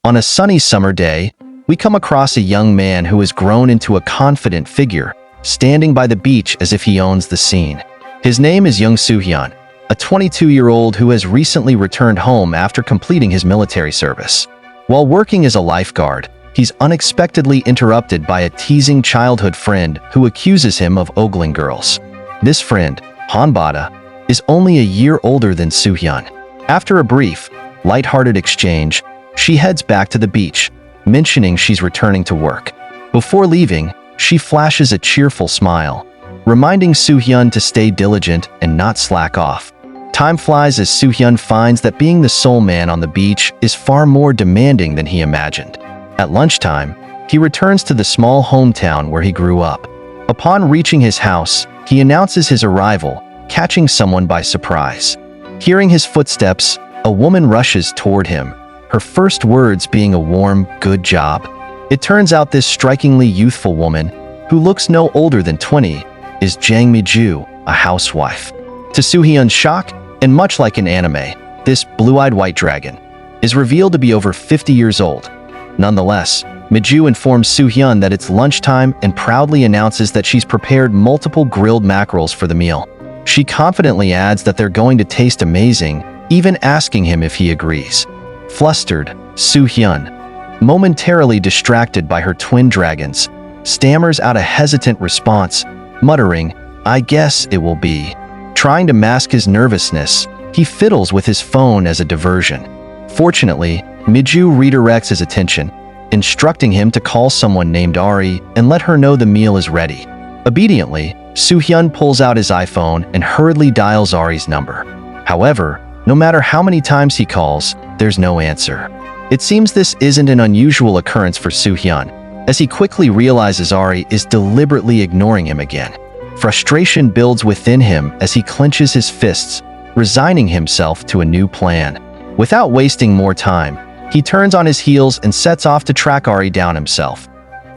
On a sunny summer day, we come across a young man who has grown into a confident figure, standing by the beach as if he owns the scene. His name is Young Soo-hyun, a 22-year-old who has recently returned home after completing his military service. While working as a lifeguard, he's unexpectedly interrupted by a teasing childhood friend who accuses him of ogling girls. This friend, Hanbada, is only a year older than Soo-hyun. After a brief, lighthearted exchange, she heads back to the beach, mentioning she's returning to work. Before leaving, she flashes a cheerful smile, reminding Soo-hyun to stay diligent and not slack off. Time flies as Soo-hyun finds that being the sole man on the beach is far more demanding than he imagined. At lunchtime, he returns to the small hometown where he grew up. Upon reaching his house, he announces his arrival, catching someone by surprise. Hearing his footsteps, a woman rushes toward him, her first words being a warm, "Good job." It turns out this strikingly youthful woman, who looks no older than 20, is Jang Mi-ju, a housewife. To Soo-hyun's shock, and much like in anime, this blue-eyed white dragon is revealed to be over 50 years old. Nonetheless, Mi-ju informs Soo-hyun that it's lunchtime and proudly announces that she's prepared multiple grilled mackerels for the meal. She confidently adds that they're going to taste amazing, even asking him if he agrees. Flustered, Soo-hyun, momentarily distracted by her twin dragons, stammers out a hesitant response, muttering, "I guess it will be." Trying to mask his nervousness, he fiddles with his phone as a diversion. Fortunately, Mi-ju redirects his attention, instructing him to call someone named Ari and let her know the meal is ready. Obediently, Soo-hyun pulls out his iPhone and hurriedly dials Ari's number. However, no matter how many times he calls, there's no answer. It seems this isn't an unusual occurrence for Soo-hyun, as he quickly realizes Ari is deliberately ignoring him again. Frustration builds within him as he clenches his fists, resigning himself to a new plan. Without wasting more time, he turns on his heels and sets off to track Ari down himself.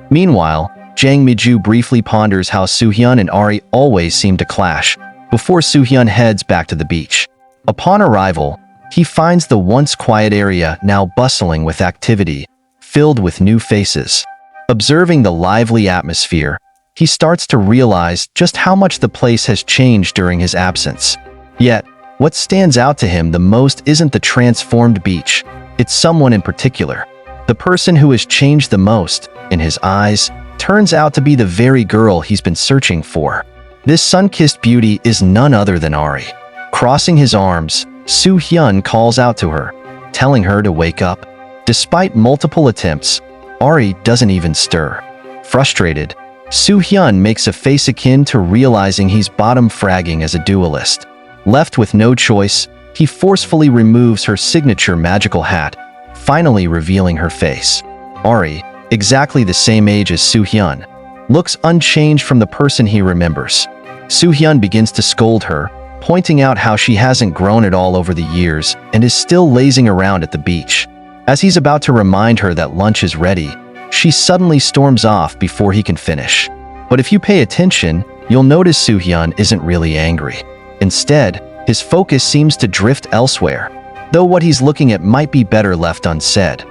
Meanwhile, Jang Mi-ju briefly ponders how Soo-hyun and Ari always seem to clash, before Soo-hyun heads back to the beach. Upon arrival, he finds the once quiet area now bustling with activity, filled with new faces. Observing the lively atmosphere, he starts to realize just how much the place has changed during his absence. Yet, what stands out to him the most isn't the transformed beach, it's someone in particular. The person who has changed the most, in his eyes, turns out to be the very girl he's been searching for. This sun-kissed beauty is none other than Ari. Crossing his arms, Soo-hyun calls out to her, telling her to wake up. Despite multiple attempts, Ari doesn't even stir. Frustrated, Soo-hyun makes a face akin to realizing he's bottom-fragging as a duelist. Left with no choice, he forcefully removes her signature magical hat, finally revealing her face. Ari, exactly the same age as Soo-hyun, looks unchanged from the person he remembers. Soo-hyun begins to scold her, pointing out how she hasn't grown at all over the years and is still lazing around at the beach. As he's about to remind her that lunch is ready, she suddenly storms off before he can finish. But if you pay attention, you'll notice Soo-hyun isn't really angry. Instead, his focus seems to drift elsewhere, though what he's looking at might be better left unsaid.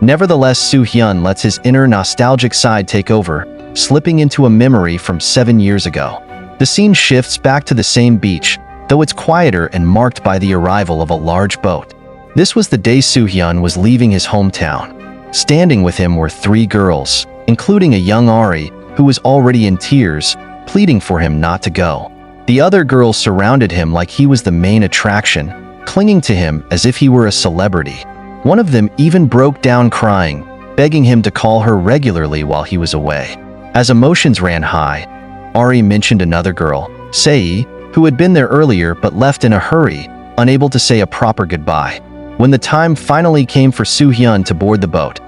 Nevertheless, Soo-hyun lets his inner nostalgic side take over, slipping into a memory from 7 years ago. The scene shifts back to the same beach, though it's quieter and marked by the arrival of a large boat. This was the day Soo-hyun was leaving his hometown. Standing with him were 3 girls, including a young Ari, who was already in tears, pleading for him not to go. The other girls surrounded him like he was the main attraction, clinging to him as if he were a celebrity. One of them even broke down crying, begging him to call her regularly while he was away. As emotions ran high, Ari mentioned another girl, Sei, who had been there earlier but left in a hurry, unable to say a proper goodbye. When the time finally came for Soo-hyun to board the boat,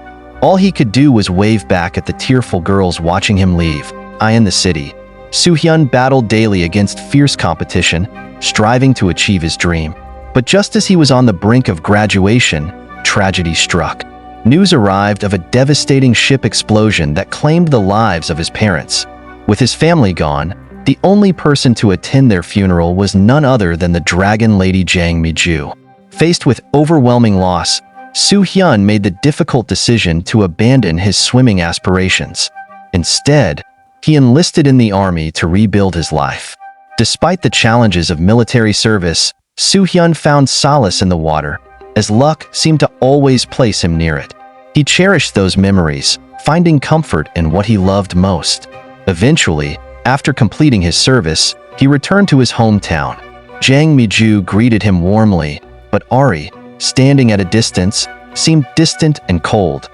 all he could do was wave back at the tearful girls watching him leave. In the city, Soo-hyun battled daily against fierce competition, striving to achieve his dream. But just as he was on the brink of graduation, tragedy struck. News arrived of a devastating ship explosion that claimed the lives of his parents. With his family gone, the only person to attend their funeral was none other than the Dragon Lady Jang Mi-ju. Faced with overwhelming loss, Soo-hyun made the difficult decision to abandon his swimming aspirations. Instead, he enlisted in the army to rebuild his life. Despite the challenges of military service, Soo-hyun found solace in the water, as luck seemed to always place him near it. He cherished those memories, finding comfort in what he loved most. Eventually, after completing his service, he returned to his hometown. Jang Mi-ju greeted him warmly, but Ari, standing at a distance, seemed distant and cold,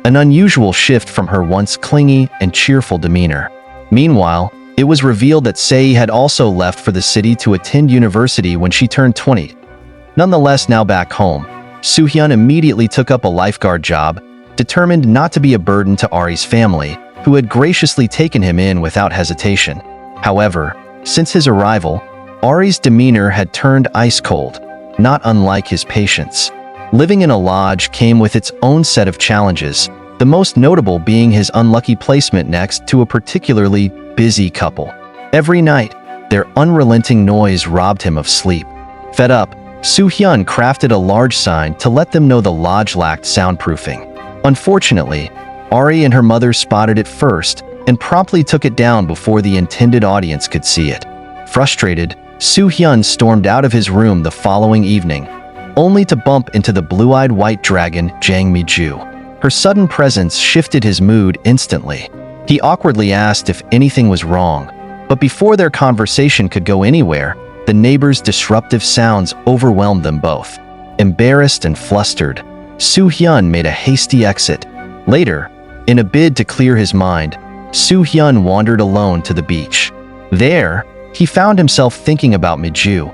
an unusual shift from her once clingy and cheerful demeanor. Meanwhile, it was revealed that Sei had also left for the city to attend university when she turned 20. Nonetheless, now back home, Soo-hyun immediately took up a lifeguard job, determined not to be a burden to Ari's family, who had graciously taken him in without hesitation. However, since his arrival, Ari's demeanor had turned ice cold, not unlike his patience. Living in a lodge came with its own set of challenges, the most notable being his unlucky placement next to a particularly busy couple. Every night, their unrelenting noise robbed him of sleep. Fed up, Soo-hyun crafted a large sign to let them know the lodge lacked soundproofing. Unfortunately, Ari and her mother spotted it first and promptly took it down before the intended audience could see it. Frustrated, Soo-hyun stormed out of his room the following evening, only to bump into the blue-eyed white dragon Jang Mi-ju. Her sudden presence shifted his mood instantly. He awkwardly asked if anything was wrong, but before their conversation could go anywhere, the neighbors' disruptive sounds overwhelmed them both. Embarrassed and flustered, Soo-hyun made a hasty exit. Later, in a bid to clear his mind, Soo-hyun wandered alone to the beach. There, he found himself thinking about Mi-ju,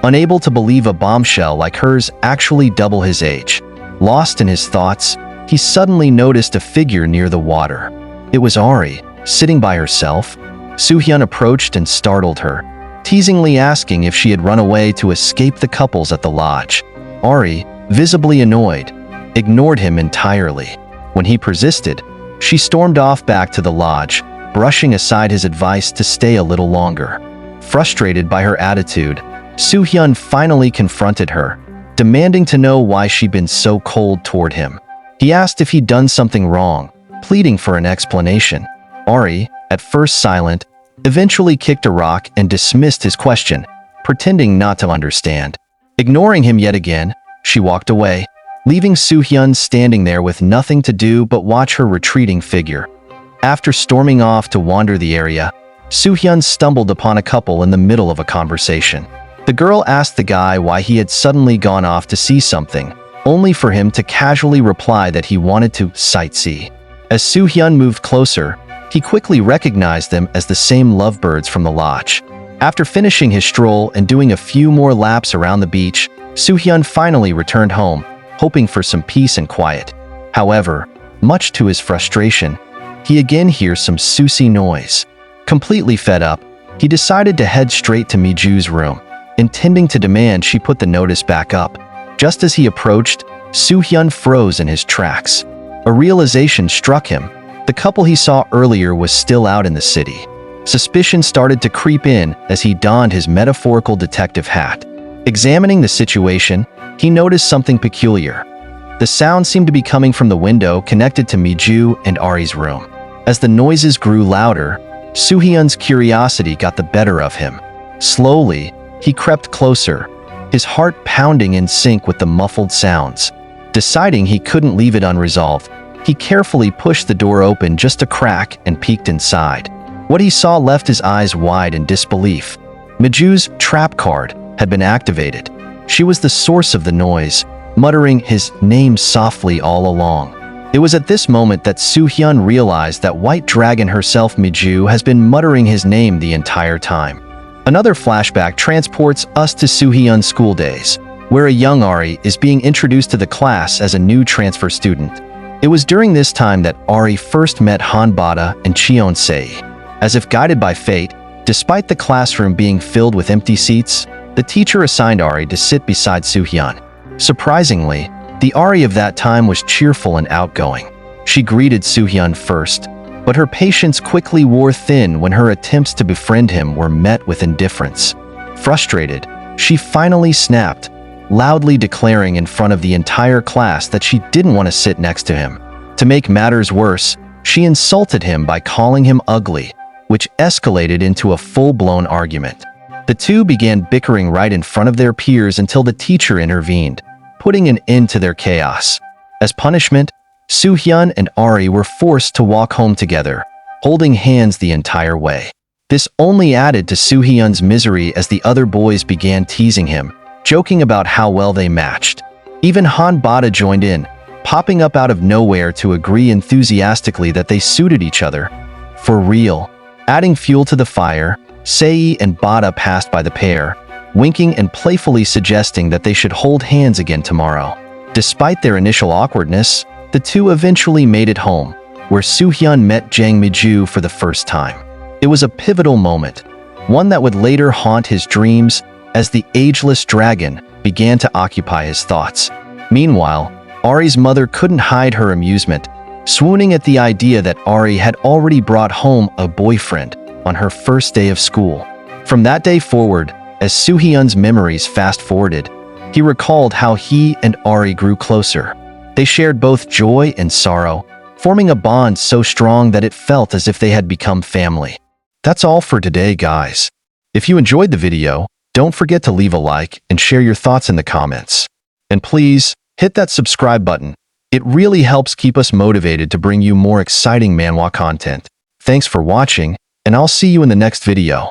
unable to believe a bombshell like hers actually double his age. Lost in his thoughts, he suddenly noticed a figure near the water. It was Ari, sitting by herself. Soo-hyun approached and startled her, teasingly asking if she had run away to escape the couples at the lodge. Ari, visibly annoyed, ignored him entirely. When he persisted, she stormed off back to the lodge, brushing aside his advice to stay a little longer. Frustrated by her attitude, Soo-hyun finally confronted her, demanding to know why she'd been so cold toward him. He asked if he'd done something wrong, pleading for an explanation. Ari, at first silent, eventually kicked a rock and dismissed his question, pretending not to understand. Ignoring him yet again, she walked away, leaving Soo-hyun standing there with nothing to do but watch her retreating figure. After storming off to wander the area, Soo-hyun stumbled upon a couple in the middle of a conversation. The girl asked the guy why he had suddenly gone off to see something, only for him to casually reply that he wanted to sightsee. As Soo-hyun moved closer, he quickly recognized them as the same lovebirds from the lodge. After finishing his stroll and doing a few more laps around the beach, Soo-hyun finally returned home, hoping for some peace and quiet. However, much to his frustration, he again hears some Susie noise. Completely fed up, he decided to head straight to Mi-ju's room, intending to demand she put the notice back up. Just as he approached, Soo-hyun froze in his tracks. A realization struck him. The couple he saw earlier was still out in the city. Suspicion started to creep in as he donned his metaphorical detective hat. Examining the situation, he noticed something peculiar. The sound seemed to be coming from the window connected to Mi-ju and Ari's room. As the noises grew louder, Soo-hyun's curiosity got the better of him. Slowly, he crept closer, his heart pounding in sync with the muffled sounds. Deciding he couldn't leave it unresolved, he carefully pushed the door open just a crack and peeked inside. What he saw left his eyes wide in disbelief. Mi-ju's trap card had been activated. She was the source of the noise, muttering his name softly all along. It was at this moment that Soo-hyun realized that White Dragon herself, Mi-ju, has been muttering his name the entire time. Another flashback transports us to Soo-hyun's school days, where a young Ari is being introduced to the class as a new transfer student. It was during this time that Ari first met Hanbada and Cheon-sei. As if guided by fate, despite the classroom being filled with empty seats, the teacher assigned Ari to sit beside Soo-hyun. Surprisingly, the Ari of that time was cheerful and outgoing. She greeted Soo-hyun first, but her patience quickly wore thin when her attempts to befriend him were met with indifference. Frustrated, she finally snapped, loudly declaring in front of the entire class that she didn't want to sit next to him. To make matters worse, she insulted him by calling him ugly, which escalated into a full-blown argument. The two began bickering right in front of their peers until the teacher intervened, putting an end to their chaos. As punishment, Soo-hyun and Ari were forced to walk home together, holding hands the entire way. This only added to Soo-hyun's misery as the other boys began teasing him, joking about how well they matched. Even Han Bada joined in, popping up out of nowhere to agree enthusiastically that they suited each other. For real. Adding fuel to the fire, Sei and Bada passed by the pair, winking and playfully suggesting that they should hold hands again tomorrow. Despite their initial awkwardness, the two eventually made it home, where Soo-hyun met Jang Mi-ju for the first time. It was a pivotal moment, one that would later haunt his dreams as the ageless dragon began to occupy his thoughts. Meanwhile, Ari's mother couldn't hide her amusement, swooning at the idea that Ari had already brought home a boyfriend on her first day of school. From that day forward, as Soo-hyun's memories fast-forwarded, he recalled how he and Ari grew closer. They shared both joy and sorrow, forming a bond so strong that it felt as if they had become family. That's all for today, guys. If you enjoyed the video, don't forget to leave a like and share your thoughts in the comments. And please, hit that subscribe button. It really helps keep us motivated to bring you more exciting manhwa content. Thanks for watching, and I'll see you in the next video.